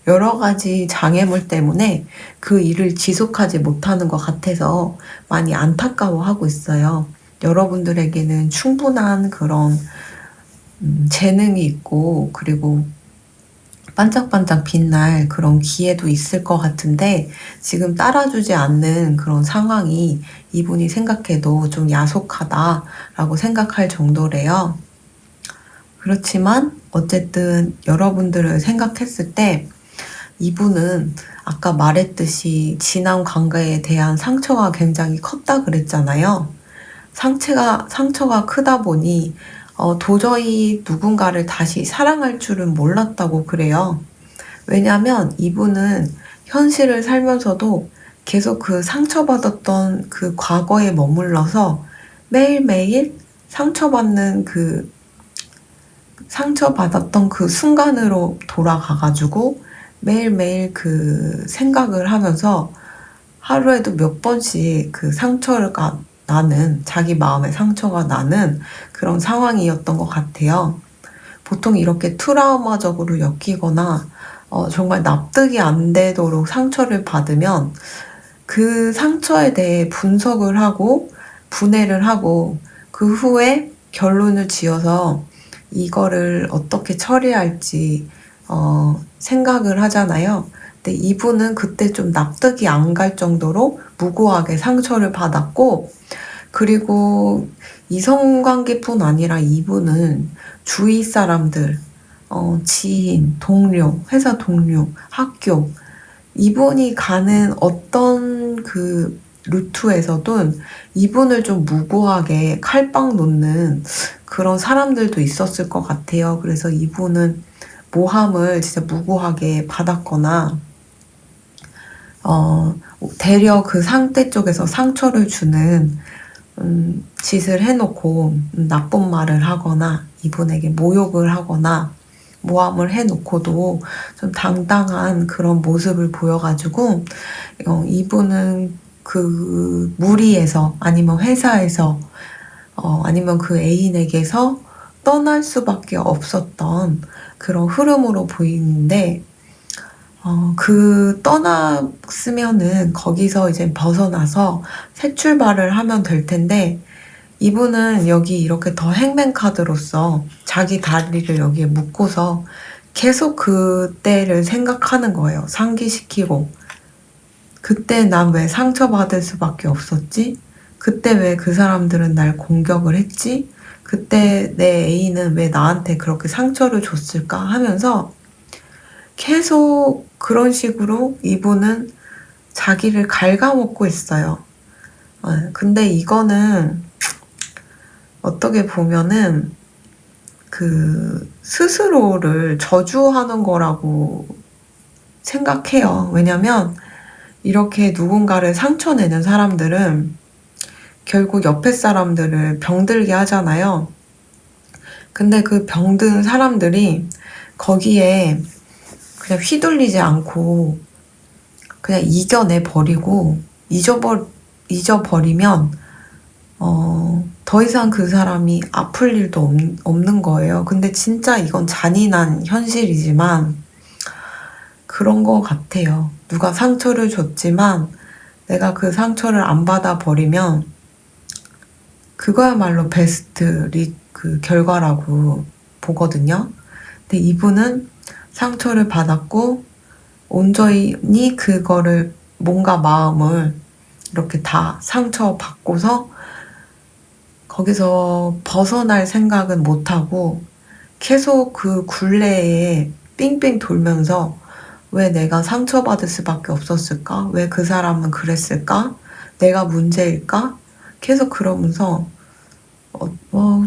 여러 가지 장애물 때문에 그 일을 지속하지 못하는 것 같아서 많이 안타까워하고 있어요. 여러분들에게는 충분한 그런 재능이 있고 그리고 반짝반짝 빛날 그런 기회도 있을 것 같은데 지금 따라주지 않는 그런 상황이 이분이 생각해도 좀 야속하다라고 생각할 정도래요. 그렇지만 어쨌든 여러분들을 생각했을 때 이분은 아까 말했듯이 지난 관계에 대한 상처가 굉장히 컸다 그랬잖아요. 상처가 크다 보니 도저히 누군가를 다시 사랑할 줄은 몰랐다고 그래요. 왜냐면 이분은 현실을 살면서도 계속 그 상처받았던 그 과거에 머물러서 매일매일 상처받았던 그 순간으로 돌아가가지고 매일매일 그 생각을 하면서 하루에도 몇 번씩 그 상처가 나는, 자기 마음에 상처가 나는 그런 상황이었던 것 같아요. 보통 이렇게 트라우마적으로 엮이거나 정말 납득이 안 되도록 상처를 받으면 그 상처에 대해 분석을 하고 분해를 하고 그 후에 결론을 지어서 이거를 어떻게 처리할지 생각을 하잖아요. 근데 이분은 그때 좀 납득이 안 갈 정도로 무고하게 상처를 받았고, 그리고 이성관계뿐 아니라 이분은 주위 사람들, 지인, 동료, 회사 동료, 학교, 이분이 가는 어떤 그 루트에서도 이분을 좀 무고하게 칼빵 놓는 그런 사람들도 있었을 것 같아요. 그래서 이분은 모함을 진짜 무고하게 받았거나, 되려 그 상대 쪽에서 상처를 주는 짓을 해놓고 나쁜 말을 하거나 이분에게 모욕을 하거나 모함을 해놓고도 좀 당당한 그런 모습을 보여가지고 이분은 그 무리에서 아니면 회사에서 아니면 그 애인에게서 떠날 수밖에 없었던 그런 흐름으로 보이는데 그 떠났으면은 거기서 이제 벗어나서 새 출발을 하면 될 텐데 이분은 여기 이렇게 더 행맨카드로서 자기 다리를 여기에 묶고서 계속 그때를 생각하는 거예요. 상기시키고. 그때 난 왜 상처받을 수밖에 없었지? 그때 왜 그 사람들은 날 공격을 했지? 그때 내 애인은 왜 나한테 그렇게 상처를 줬을까? 하면서 계속 그런 식으로 이분은 자기를 갉아먹고 있어요. 근데 이거는 어떻게 보면은 그 스스로를 저주하는 거라고 생각해요. 왜냐면 이렇게 누군가를 상처내는 사람들은 결국 옆에 사람들을 병들게 하잖아요. 근데 그 병든 사람들이 거기에 그냥 휘둘리지 않고 그냥 이겨내버리고 잊어버리면 더 이상 그 사람이 아플 일도 없는 거예요. 근데 진짜 이건 잔인한 현실이지만 그런 거 같아요. 누가 상처를 줬지만 내가 그 상처를 안 받아버리면 그거야말로 베스트 그 결과라고 보거든요. 근데 이분은 상처를 받았고 온전히 그거를 뭔가 마음을 이렇게 다 상처받고서 거기서 벗어날 생각은 못하고 계속 그 굴레에 빙빙 돌면서 왜 내가 상처받을 수밖에 없었을까? 왜 그 사람은 그랬을까? 내가 문제일까? 계속 그러면서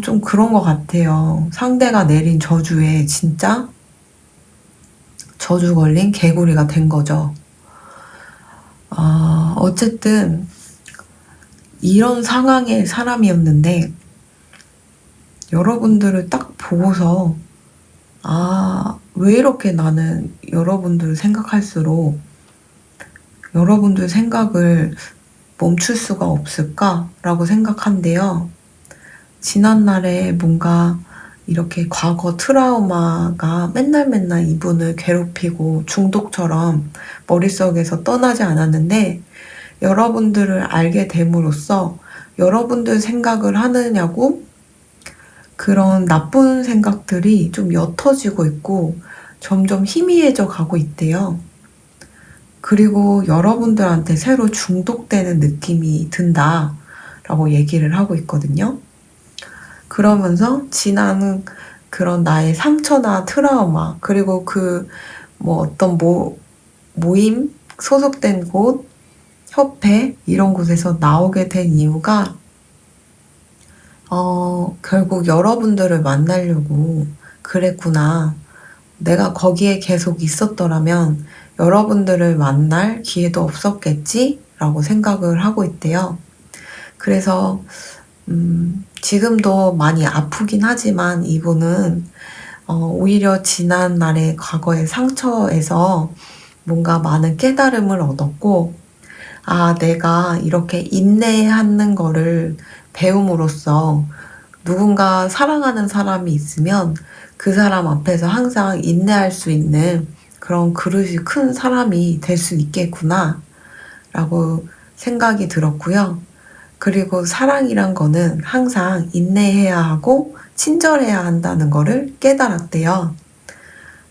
좀 그런 것 같아요. 상대가 내린 저주에 진짜 저주 걸린 개구리가 된 거죠. 어쨌든 이런 상황의 사람이었는데 여러분들을 딱 보고서 왜 이렇게 나는 여러분들 생각할수록 여러분들 생각을 멈출 수가 없을까라고 생각한대요. 지난날에 뭔가 이렇게 과거 트라우마가 맨날 이분을 괴롭히고 중독처럼 머릿속에서 떠나지 않았는데 여러분들을 알게 됨으로써 여러분들 생각을 하느냐고 그런 나쁜 생각들이 좀 옅어지고 있고 점점 희미해져 가고 있대요. 그리고 여러분들한테 새로 중독되는 느낌이 든다라고 얘기를 하고 있거든요. 그러면서 지난 그런 나의 상처나 트라우마, 그리고 어떤 모임, 소속된 곳, 협회, 이런 곳에서 나오게 된 이유가, 결국 여러분들을 만나려고 그랬구나. 내가 거기에 계속 있었더라면 여러분들을 만날 기회도 없었겠지? 라고 생각을 하고 있대요. 그래서, 지금도 많이 아프긴 하지만 이분은, 오히려 지난 날의 과거의 상처에서 뭔가 많은 깨달음을 얻었고, 내가 이렇게 인내하는 거를 배움으로써 누군가 사랑하는 사람이 있으면 그 사람 앞에서 항상 인내할 수 있는 그런 그릇이 큰 사람이 될 수 있겠구나 라고 생각이 들었고요. 그리고 사랑이란 거는 항상 인내해야 하고 친절해야 한다는 거를 깨달았대요.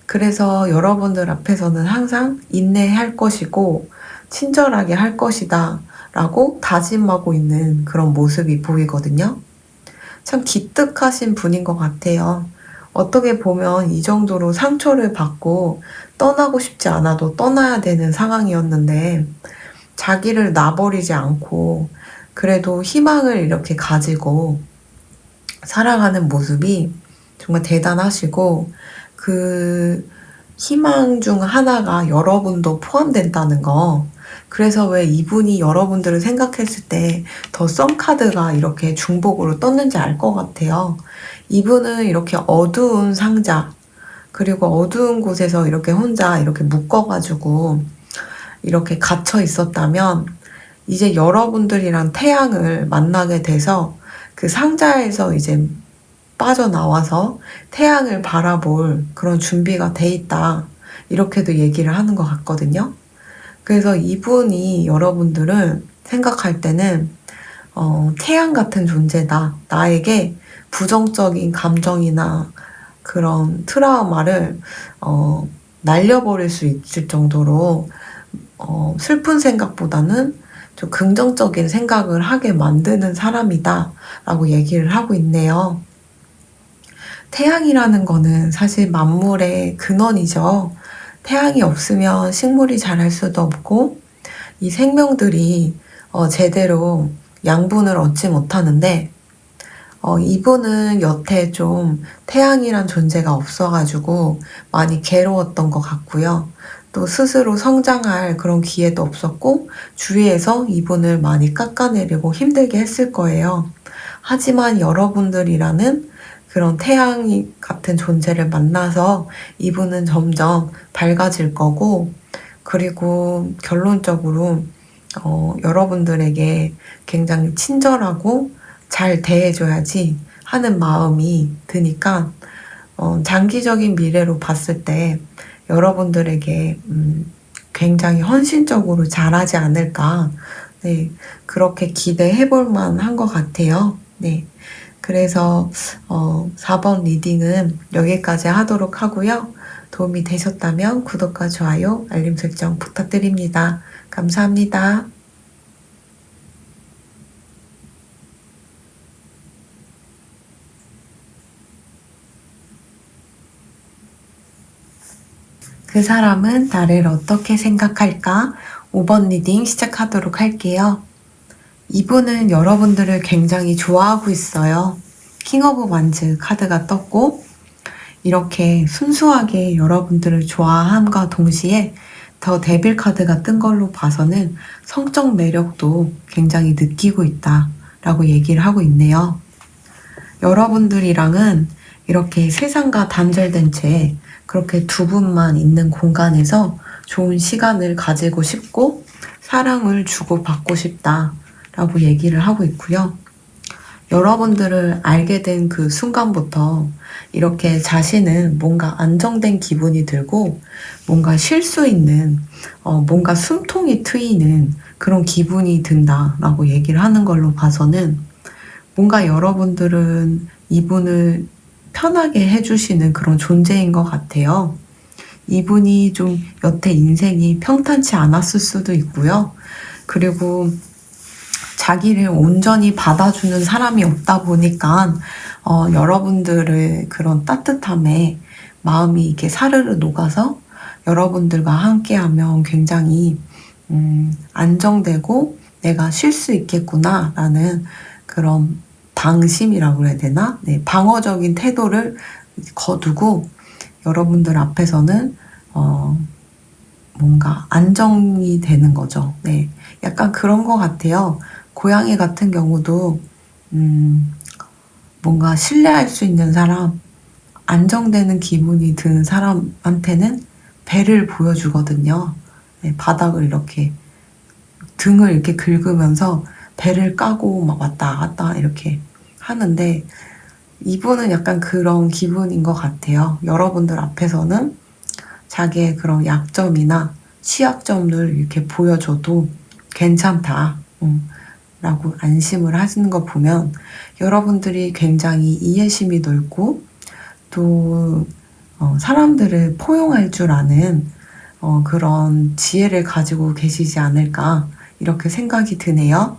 그래서 여러분들 앞에서는 항상 인내할 것이고 친절하게 할 것이다 라고 다짐하고 있는 그런 모습이 보이거든요. 참 기특하신 분인 것 같아요. 어떻게 보면 이 정도로 상처를 받고 떠나고 싶지 않아도 떠나야 되는 상황이었는데 자기를 놔버리지 않고 그래도 희망을 이렇게 가지고 살아가는 모습이 정말 대단하시고 그 희망 중 하나가 여러분도 포함된다는 거. 그래서 왜 이분이 여러분들을 생각했을 때 더 썬카드가 이렇게 중복으로 떴는지 알 것 같아요. 이분은 이렇게 어두운 상자, 그리고 어두운 곳에서 이렇게 혼자 이렇게 묶어가지고 이렇게 갇혀 있었다면 이제 여러분들이랑 태양을 만나게 돼서 그 상자에서 이제 빠져나와서 태양을 바라볼 그런 준비가 돼 있다. 이렇게도 얘기를 하는 것 같거든요. 그래서 이분이 여러분들을 생각할 때는 태양 같은 존재다. 나에게 부정적인 감정이나 그런 트라우마를 날려버릴 수 있을 정도로 슬픈 생각보다는 좀 긍정적인 생각을 하게 만드는 사람이다 라고 얘기를 하고 있네요. 태양이라는 거는 사실 만물의 근원이죠. 태양이 없으면 식물이 자랄 수도 없고 이 생명들이 제대로 양분을 얻지 못하는데 이분은 여태 좀 태양이란 존재가 없어가지고 많이 괴로웠던 것 같고요. 또 스스로 성장할 그런 기회도 없었고 주위에서 이분을 많이 깎아내리고 힘들게 했을 거예요. 하지만 여러분들이라는 그런 태양 같은 존재를 만나서 이분은 점점 밝아질 거고, 그리고 결론적으로 여러분들에게 굉장히 친절하고 잘 대해줘야지 하는 마음이 드니까 장기적인 미래로 봤을 때 여러분들에게 굉장히 헌신적으로 잘하지 않을까, 네, 그렇게 기대해 볼 만한 것 같아요. 네. 그래서 4번 리딩은 여기까지 하도록 하고요. 도움이 되셨다면 구독과 좋아요, 알림 설정 부탁드립니다. 감사합니다. 그 사람은 나를 어떻게 생각할까? 5번 리딩 시작하도록 할게요. 이분은 여러분들을 굉장히 좋아하고 있어요. 킹 오브 완즈 카드가 떴고 이렇게 순수하게 여러분들을 좋아함과 동시에 더 데빌 카드가 뜬 걸로 봐서는 성적 매력도 굉장히 느끼고 있다라고 얘기를 하고 있네요. 여러분들이랑은 이렇게 세상과 단절된 채 그렇게 두 분만 있는 공간에서 좋은 시간을 가지고 싶고 사랑을 주고받고 싶다라고 얘기를 하고 있고요. 여러분들을 알게 된 그 순간부터 이렇게 자신은 뭔가 안정된 기분이 들고 뭔가 쉴 수 있는 뭔가 숨통이 트이는 그런 기분이 든다라고 얘기를 하는 걸로 봐서는 뭔가 여러분들은 이분을 편하게 해주시는 그런 존재인 것 같아요. 이분이 좀 여태 인생이 평탄치 않았을 수도 있고요. 그리고 자기를 온전히 받아주는 사람이 없다 보니까 여러분들의 그런 따뜻함에 마음이 이렇게 사르르 녹아서 여러분들과 함께하면 굉장히 안정되고 내가 쉴 수 있겠구나 라는 그런 방심이라고 해야 되나? 네, 방어적인 태도를 거두고 여러분들 앞에서는 뭔가 안정이 되는 거죠. 네, 약간 그런 것 같아요. 고양이 같은 경우도 뭔가 신뢰할 수 있는 사람, 안정되는 기분이 드는 사람한테는 배를 보여주거든요. 네, 바닥을 이렇게 등을 이렇게 긁으면서 배를 까고 막 왔다 갔다 이렇게 하는데 이분은 약간 그런 기분인 것 같아요. 여러분들 앞에서는 자기의 그런 약점이나 취약점을 이렇게 보여줘도 괜찮다 라고 안심을 하시는 거 보면 여러분들이 굉장히 이해심이 넓고 또 사람들을 포용할 줄 아는 그런 지혜를 가지고 계시지 않을까 이렇게 생각이 드네요.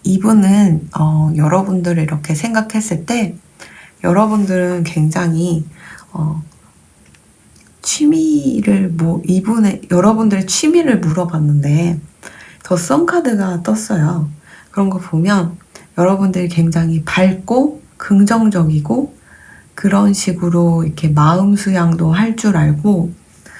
이분은 여러분들을 이렇게 생각했을 때 여러분들은 굉장히 여러분들의 취미를 물어봤는데 더 썬카드가 떴어요. 그런 거 보면 여러분들이 굉장히 밝고 긍정적이고 그런 식으로 이렇게 마음 수양도 할 줄 알고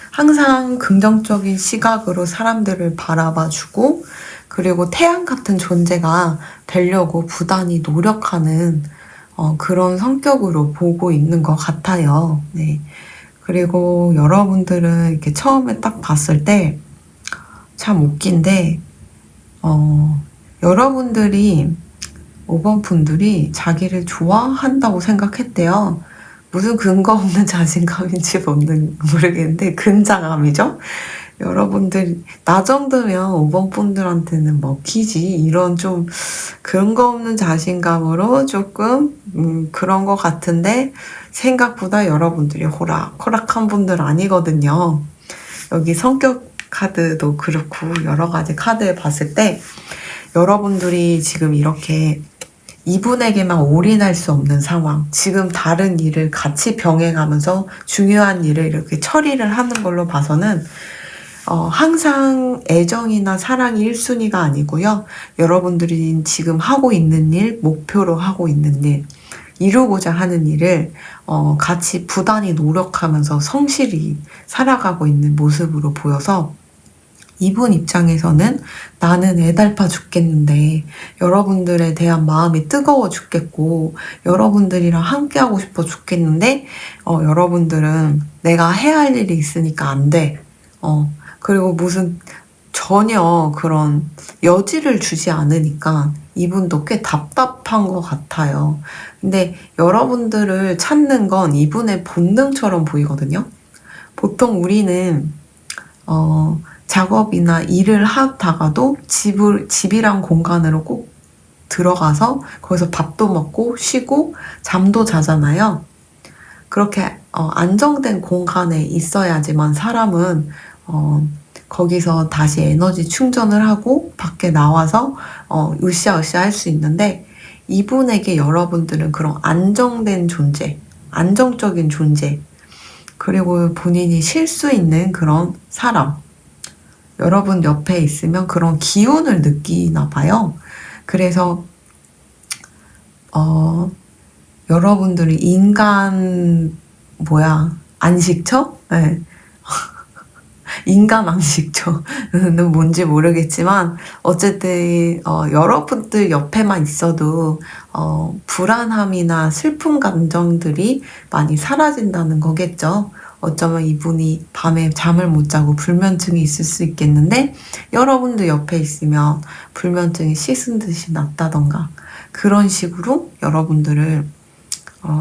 항상 긍정적인 시각으로 사람들을 바라봐주고 그리고 태양 같은 존재가 되려고 부단히 노력하는 그런 성격으로 보고 있는 것 같아요. 네. 그리고 여러분들은 이렇게 처음에 딱 봤을 때 참 웃긴데 여러분들이 5번 분들이 자기를 좋아한다고 생각했대요. 무슨 근거 없는 자신감인지 모르겠는데 근자감이죠. 여러분들 나 정도면 5번 분들한테는 먹히지 이런 좀 근거 없는 자신감으로 조금 그런 것 같은데 생각보다 여러분들이 호락호락한 분들 아니거든요. 여기 성격 카드도 그렇고 여러 가지 카드에 봤을 때 여러분들이 지금 이렇게 이분에게만 올인할 수 없는 상황, 지금 다른 일을 같이 병행하면서 중요한 일을 이렇게 처리를 하는 걸로 봐서는 항상 애정이나 사랑이 1순위가 아니고요. 여러분들이 지금 하고 있는 일, 목표로 하고 있는 일, 이루고자 하는 일을 같이 부단히 노력하면서 성실히 살아가고 있는 모습으로 보여서 이분 입장에서는 나는 애달파 죽겠는데 여러분들에 대한 마음이 뜨거워 죽겠고 여러분들이랑 함께하고 싶어 죽겠는데 여러분들은 내가 해야 할 일이 있으니까 안 돼. 그리고 무슨 전혀 그런 여지를 주지 않으니까 이분도 꽤 답답한 것 같아요. 근데 여러분들을 찾는 건 이분의 본능처럼 보이거든요. 보통 우리는 작업이나 일을 하다가도 집이랑 공간으로 꼭 들어가서 거기서 밥도 먹고 쉬고 잠도 자잖아요. 그렇게 안정된 공간에 있어야지만 사람은 거기서 다시 에너지 충전을 하고 밖에 나와서 으쌰으쌰 할 수 있는데 이분에게 여러분들은 그런 안정된 존재, 안정적인 존재, 그리고 본인이 쉴 수 있는 그런 사람, 여러분 옆에 있으면 그런 기운을 느끼나 봐요. 그래서 여러분들이 안식처? 네. 인간 안식처는 뭔지 모르겠지만 어쨌든 여러분들 옆에만 있어도 불안함이나 슬픈 감정들이 많이 사라진다는 거겠죠. 어쩌면 이분이 밤에 잠을 못 자고 불면증이 있을 수 있겠는데 여러분도 옆에 있으면 불면증이 씻은 듯이 났다던가 그런 식으로 여러분들을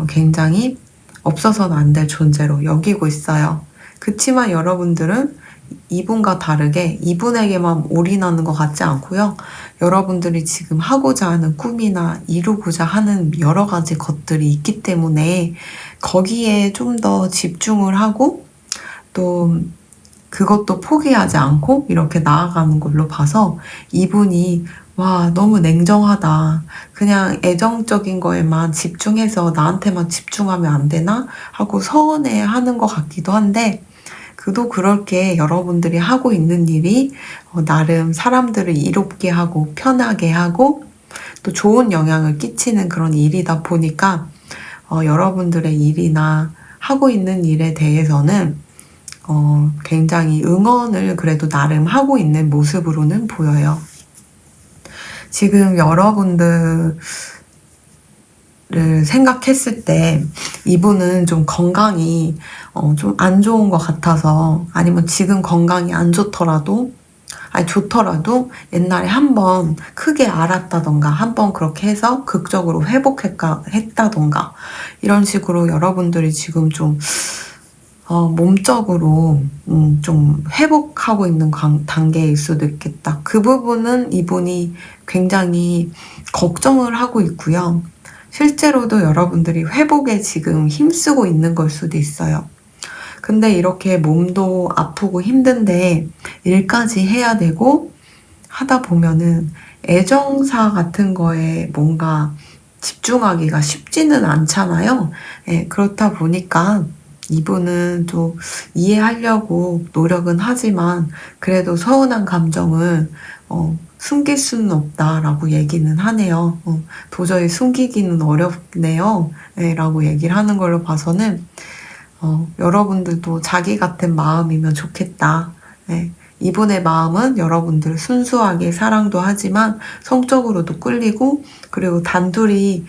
굉장히 없어서는 안 될 존재로 여기고 있어요. 그치만 여러분들은 이분과 다르게 이분에게만 올인하는 것 같지 않고요. 여러분들이 지금 하고자 하는 꿈이나 이루고자 하는 여러 가지 것들이 있기 때문에 거기에 좀 더 집중을 하고 또 그것도 포기하지 않고 이렇게 나아가는 걸로 봐서 이분이 와, 너무 냉정하다. 그냥 애정적인 거에만 집중해서 나한테만 집중하면 안 되나? 하고 서운해 하는 것 같기도 한데, 그도 그렇게 여러분들이 하고 있는 일이 나름 사람들을 이롭게 하고 편하게 하고 또 좋은 영향을 끼치는 그런 일이다 보니까 여러분들의 일이나 하고 있는 일에 대해서는 굉장히 응원을 그래도 나름 하고 있는 모습으로는 보여요. 지금 여러분들을 생각했을 때 이분은 좀 건강이 좀 안 좋은 것 같아서 아니면 지금 건강이 안 좋더라도 아니 좋더라도 옛날에 한번 크게 앓았다던가 한번 그렇게 해서 극적으로 회복했다던가 이런 식으로 여러분들이 지금 좀 몸적으로 좀 회복하고 있는 단계일 수도 있겠다. 그 부분은 이분이 굉장히 걱정을 하고 있고요. 실제로도 여러분들이 회복에 지금 힘쓰고 있는 걸 수도 있어요. 근데 이렇게 몸도 아프고 힘든데 일까지 해야 되고 하다 보면은 애정사 같은 거에 뭔가 집중하기가 쉽지는 않잖아요. 네, 그렇다 보니까 이분은 또 이해하려고 노력은 하지만 그래도 서운한 감정을 숨길 수는 없다라고 얘기는 하네요. 도저히 숨기기는 어렵네요. 네, 라고 얘기를 하는 걸로 봐서는 여러분들도 자기 같은 마음이면 좋겠다. 네, 이분의 마음은 여러분들 순수하게 사랑도 하지만 성적으로도 끌리고 그리고 단둘이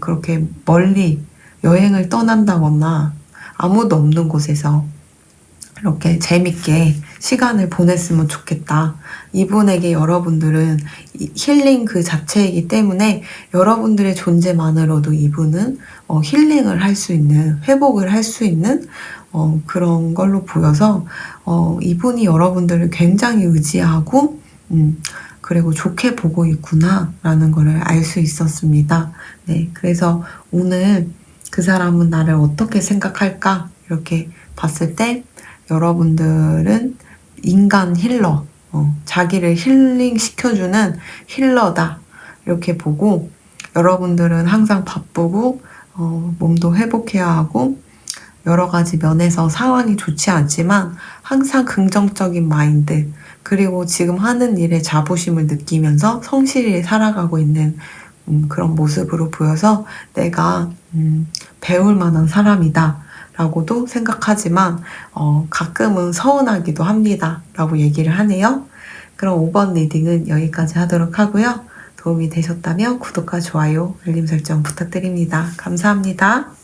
그렇게 멀리 여행을 떠난다거나 아무도 없는 곳에서 이렇게 재밌게 시간을 보냈으면 좋겠다. 이분에게 여러분들은 힐링 그 자체이기 때문에 여러분들의 존재만으로도 이분은 힐링을 할 수 있는, 회복을 할 수 있는 그런 걸로 보여서 이분이 여러분들을 굉장히 의지하고 그리고 좋게 보고 있구나 라는 거를 알 수 있었습니다. 네, 그래서 오늘 그 사람은 나를 어떻게 생각할까? 이렇게 봤을 때 여러분들은 인간 힐러, 자기를 힐링시켜주는 힐러다. 이렇게 보고 여러분들은 항상 바쁘고 몸도 회복해야 하고 여러 가지 면에서 상황이 좋지 않지만 항상 긍정적인 마인드 그리고 지금 하는 일에 자부심을 느끼면서 성실히 살아가고 있는 그런 모습으로 보여서 내가 배울 만한 사람이다 라고도 생각하지만 가끔은 서운하기도 합니다 라고 얘기를 하네요. 그럼 5번 리딩은 여기까지 하도록 하고요. 도움이 되셨다면 구독과 좋아요, 알림 설정 부탁드립니다. 감사합니다.